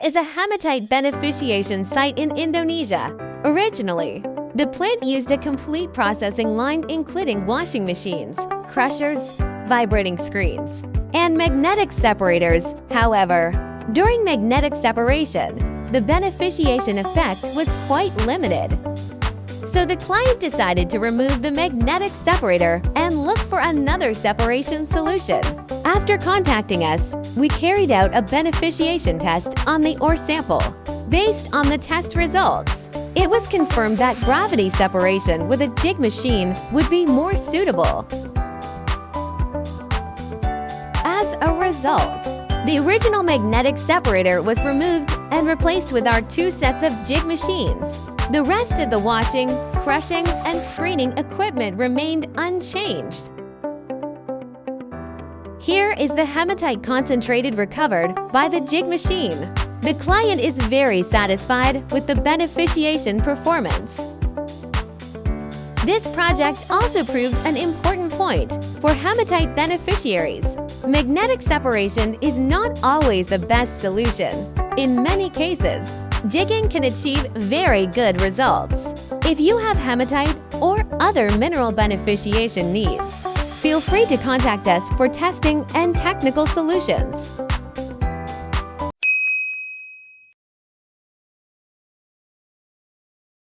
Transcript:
is a Hematite Beneficiation site in Indonesia. Originally, the plant used a complete processing line including washing machines, crushers, vibrating screens, and magnetic separators. However, during magnetic separation, the beneficiation effect was quite limited. So the client decided to remove the magnetic separator and look for another separation solution. After contacting us, we carried out a beneficiation test on the ore sample. Based on the test results, it was confirmed that gravity separation with a jig machine would be more suitable. As a result, the original magnetic separator was removed and replaced with our 2 sets of jig machines. The rest of the washing, crushing, and screening equipment remained unchanged. Here is the hematite concentrated recovered by the jig machine. The client is very satisfied with the beneficiation performance. This project also proves an important point for hematite beneficiaries. Magnetic separation is not always the best solution. In many cases, jigging can achieve very good results. If you have hematite or other mineral beneficiation needs, feel free to contact us for testing and technical solutions.